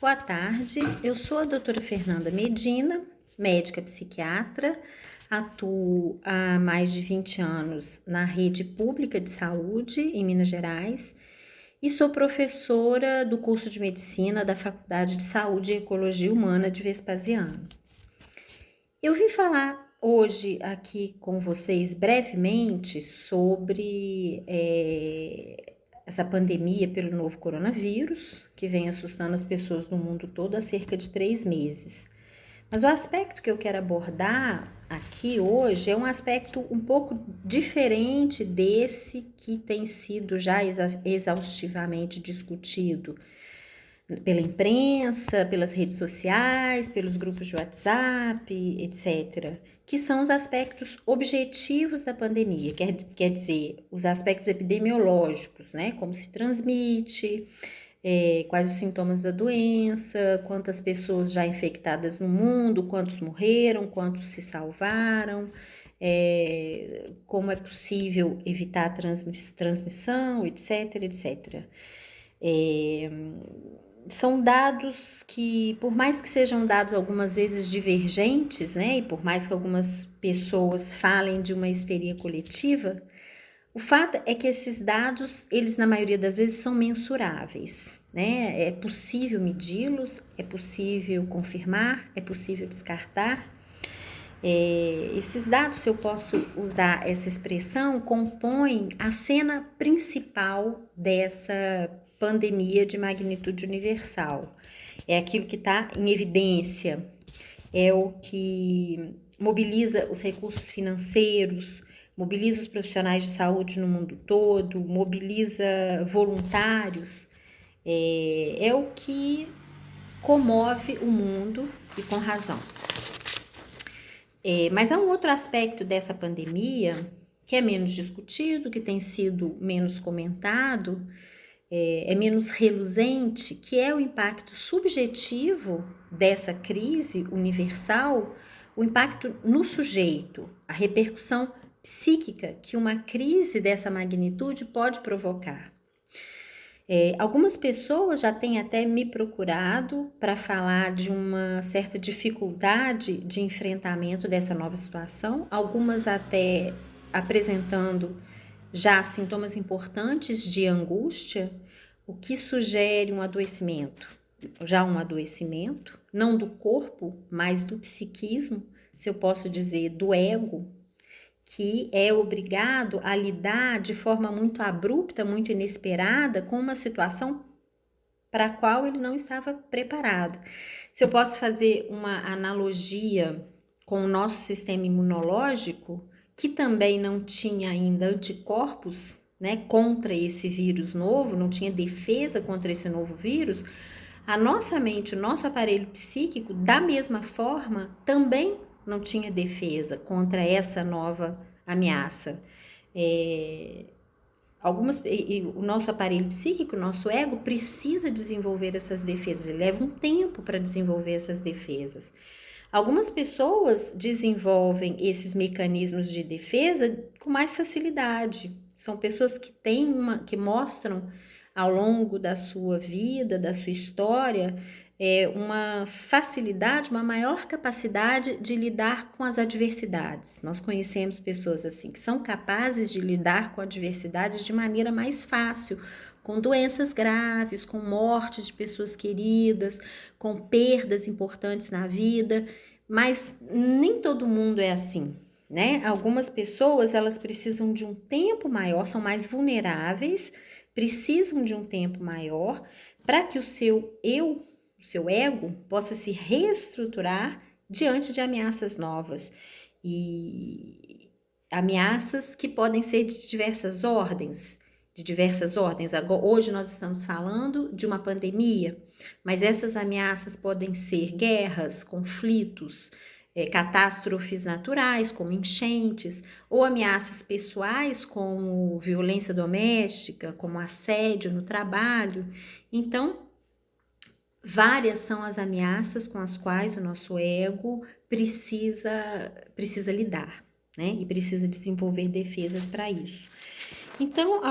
Boa tarde, eu sou a doutora Fernanda Medina, médica psiquiatra, atuo há mais de 20 anos na rede pública de saúde em Minas Gerais e sou professora do curso de medicina da Faculdade de Saúde e Ecologia Humana de Vespasiano. Eu vim falar hoje aqui com vocês brevemente sobre essa pandemia pelo novo coronavírus, que vem assustando as pessoas no mundo todo há cerca de 3 meses. Mas o aspecto que eu quero abordar aqui hoje é um aspecto um pouco diferente desse que tem sido já exaustivamente discutido pela imprensa, pelas redes sociais, pelos grupos de WhatsApp, etc., que são os aspectos objetivos da pandemia, quer dizer, os aspectos epidemiológicos, né? Como se transmite, quais os sintomas da doença, quantas pessoas já infectadas no mundo, quantos morreram, quantos se salvaram, como é possível evitar a transmissão, etc., etc. São dados que, por mais que sejam dados algumas vezes divergentes, né, e por mais que algumas pessoas falem de uma histeria coletiva, o fato é que esses dados, eles na maioria das vezes são mensuráveis, né? É possível medi-los, é possível confirmar, é possível descartar. Esses dados, se eu posso usar essa expressão, compõem a cena principal dessa pandemia de magnitude universal. É aquilo que está em evidência, é o que mobiliza os recursos financeiros, mobiliza os profissionais de saúde no mundo todo, mobiliza voluntários, é o que comove o mundo e com razão. Mas há um outro aspecto dessa pandemia que é menos discutido, que tem sido menos comentado, é menos reluzente, que é o impacto subjetivo dessa crise universal, o impacto no sujeito, a repercussão psíquica que uma crise dessa magnitude pode provocar. Algumas pessoas já têm até me procurado para falar de uma certa dificuldade de enfrentamento dessa nova situação, algumas até apresentando já sintomas importantes de angústia, o que sugere um adoecimento, não do corpo, mas do psiquismo, se eu posso dizer, do ego, que é obrigado a lidar de forma muito abrupta, muito inesperada, com uma situação para a qual ele não estava preparado. Se eu posso fazer uma analogia com o nosso sistema imunológico, que também não tinha ainda anticorpos, né, contra esse vírus novo, não tinha defesa contra esse novo vírus, a nossa mente, o nosso aparelho psíquico, da mesma forma, também não tinha defesa contra essa nova ameaça. O nosso aparelho psíquico, o nosso ego, precisa desenvolver essas defesas, ele leva um tempo para desenvolver essas defesas. Algumas pessoas desenvolvem esses mecanismos de defesa com mais facilidade. São pessoas que mostram ao longo da sua vida, da sua história, uma facilidade, uma maior capacidade de lidar com as adversidades. Nós conhecemos pessoas assim, que são capazes de lidar com adversidades de maneira mais fácil, com doenças graves, com mortes de pessoas queridas, com perdas importantes na vida, mas nem todo mundo é assim, né? Algumas pessoas, elas precisam de um tempo maior, são mais vulneráveis, precisam de um tempo maior para que o seu ego possa se reestruturar diante de ameaças novas e ameaças que podem ser de diversas ordens. Agora, hoje nós estamos falando de uma pandemia, mas essas ameaças podem ser guerras, conflitos, catástrofes naturais, como enchentes, ou ameaças pessoais, como violência doméstica, como assédio no trabalho. Então, várias são as ameaças com as quais o nosso ego precisa lidar, né? E precisa desenvolver defesas para isso. Então,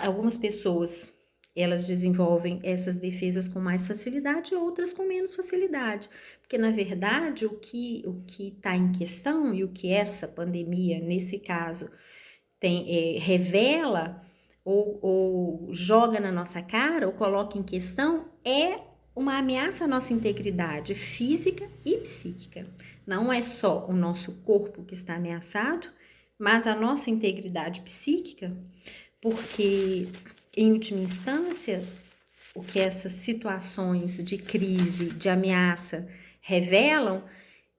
algumas pessoas elas desenvolvem essas defesas com mais facilidade e outras com menos facilidade. Porque, na verdade, o que está em questão e o que essa pandemia, nesse caso, revela ou joga na nossa cara ou coloca em questão é uma ameaça à nossa integridade física e psíquica. Não é só o nosso corpo que está ameaçado, mas a nossa integridade psíquica, porque, em última instância, o que essas situações de crise, de ameaça revelam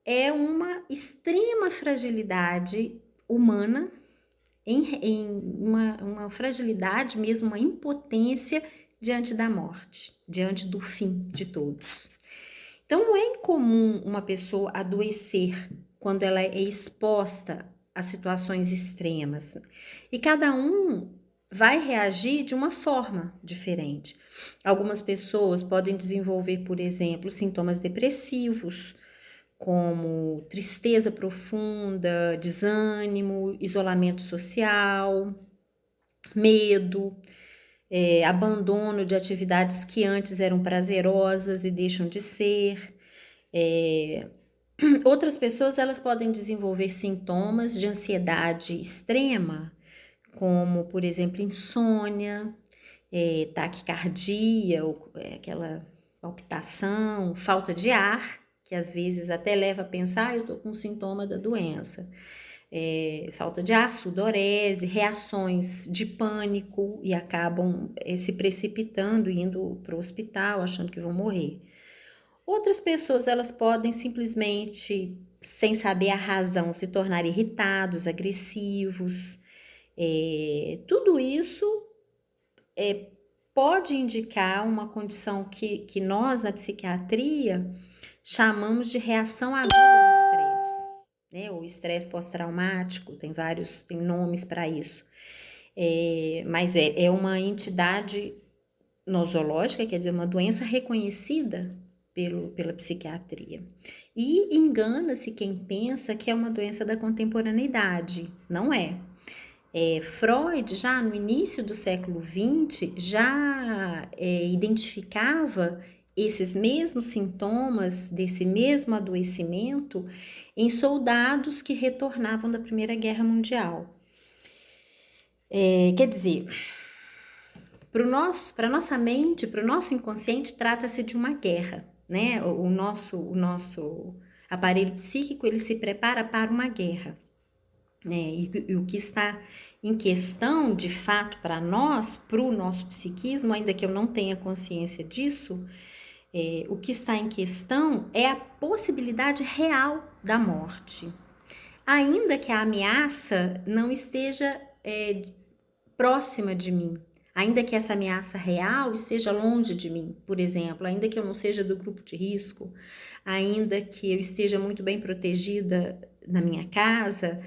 é uma extrema fragilidade humana, em uma fragilidade mesmo, uma impotência diante da morte, diante do fim de todos. Então, não é incomum uma pessoa adoecer quando ela é exposta a situações extremas. E cada um vai reagir de uma forma diferente. Algumas pessoas podem desenvolver, por exemplo, sintomas depressivos, como tristeza profunda, desânimo, isolamento social, medo, abandono de atividades que antes eram prazerosas e deixam de ser. Outras pessoas, elas podem desenvolver sintomas de ansiedade extrema, como, por exemplo, insônia, taquicardia, aquela palpitação, falta de ar, que às vezes até leva a pensar, eu estou com sintoma da doença. Falta de ar, sudorese, reações de pânico e acabam se precipitando, indo para o hospital, achando que vão morrer. Outras pessoas, elas podem simplesmente, sem saber a razão, se tornar irritados, agressivos. Tudo isso pode indicar uma condição que nós, na psiquiatria, chamamos de reação aguda ao estresse, né? O estresse pós-traumático, tem nomes para isso. Mas é uma entidade nosológica, quer dizer, uma doença reconhecida pela psiquiatria. E engana-se quem pensa que é uma doença da contemporaneidade. Não é. Freud, já no início do século XX, já identificava esses mesmos sintomas desse mesmo adoecimento em soldados que retornavam da Primeira Guerra Mundial. Quer dizer, para a nossa mente, para o nosso inconsciente, trata-se de uma guerra, né? O nosso aparelho psíquico, ele se prepara para uma guerra. E o que está em questão, de fato, para nós, para o nosso psiquismo, ainda que eu não tenha consciência disso, o que está em questão é a possibilidade real da morte. Ainda que a ameaça não esteja próxima de mim, ainda que essa ameaça real esteja longe de mim, por exemplo, ainda que eu não seja do grupo de risco, ainda que eu esteja muito bem protegida na minha casa,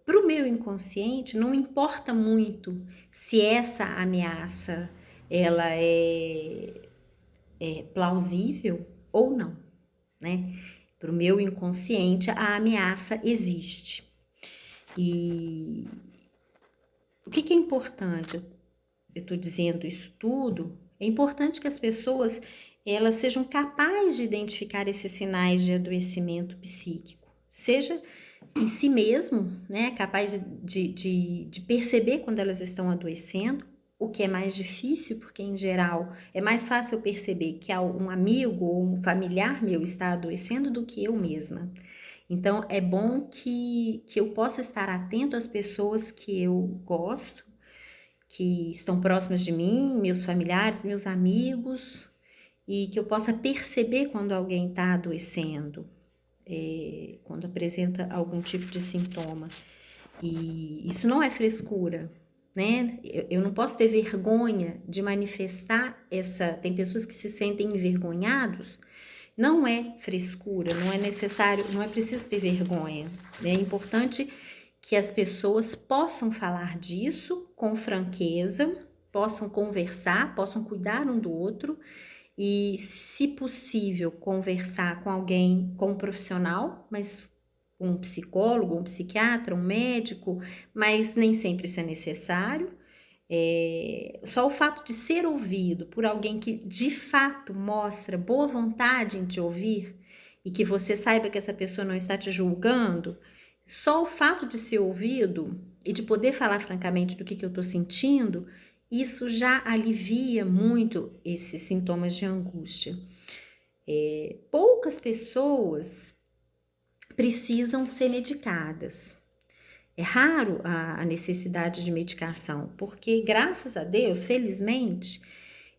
para o meu inconsciente não importa muito se essa ameaça ela é plausível ou não, né? Para o meu inconsciente a ameaça existe. E o que é importante? Eu estou dizendo isso tudo. É importante que as pessoas elas sejam capazes de identificar esses sinais de adoecimento psíquico, seja em si mesmo, né, capaz de perceber quando elas estão adoecendo, o que é mais difícil, porque em geral é mais fácil eu perceber que um amigo ou um familiar meu está adoecendo do que eu mesma. Então é bom que eu possa estar atento às pessoas que eu gosto, que estão próximas de mim, meus familiares, meus amigos, e que eu possa perceber quando alguém está adoecendo, quando apresenta algum tipo de sintoma. E isso não é frescura, né? Eu não posso ter vergonha de manifestar tem pessoas que se sentem envergonhados. Não é frescura, não é necessário, não é preciso ter vergonha. É importante que as pessoas possam falar disso com franqueza, possam conversar, possam cuidar um do outro e, se possível, conversar com alguém, com um profissional, mas um psicólogo, um psiquiatra, um médico, mas nem sempre isso é necessário. Só o fato de ser ouvido por alguém que de fato mostra boa vontade em te ouvir e que você saiba que essa pessoa não está te julgando, só o fato de ser ouvido e de poder falar francamente do que eu estou sentindo, isso já alivia muito esses sintomas de angústia. Poucas pessoas precisam ser medicadas. É raro a necessidade de medicação, porque graças a Deus, felizmente,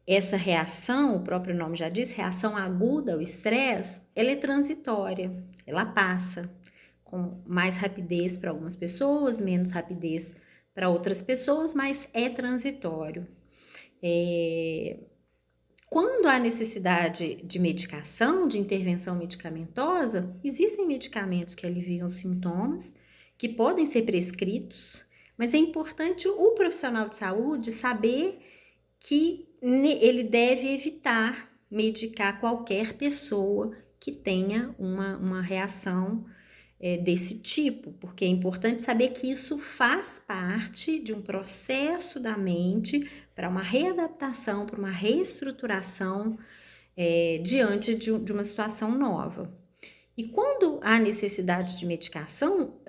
essa reação, o próprio nome já diz, reação aguda ao estresse, ela é transitória, ela passa com mais rapidez para algumas pessoas, menos rapidez para outras pessoas, mas é transitório. Quando há necessidade de medicação, de intervenção medicamentosa, existem medicamentos que aliviam os sintomas, que podem ser prescritos, mas é importante o profissional de saúde saber que ele deve evitar medicar qualquer pessoa que tenha uma reação desse tipo, porque é importante saber que isso faz parte de um processo da mente para uma readaptação, para uma reestruturação diante de uma situação nova. E quando há necessidade de medicação,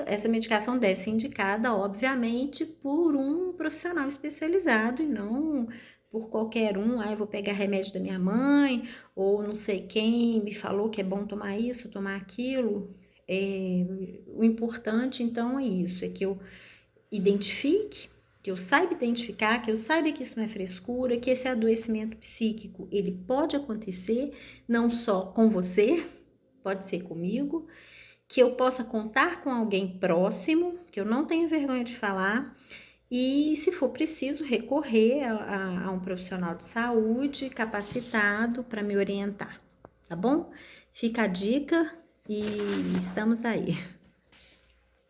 essa medicação deve ser indicada, obviamente, por um profissional especializado e não por qualquer um. Eu vou pegar remédio da minha mãe, ou não sei quem me falou que é bom tomar isso, tomar aquilo. O importante, então, é isso, é que eu identifique, que eu saiba identificar, que eu saiba que isso não é frescura, que esse adoecimento psíquico, ele pode acontecer não só com você, pode ser comigo, que eu possa contar com alguém próximo, que eu não tenha vergonha de falar, e se for preciso, recorrer a um profissional de saúde capacitado para me orientar, tá bom? Fica a dica e estamos aí.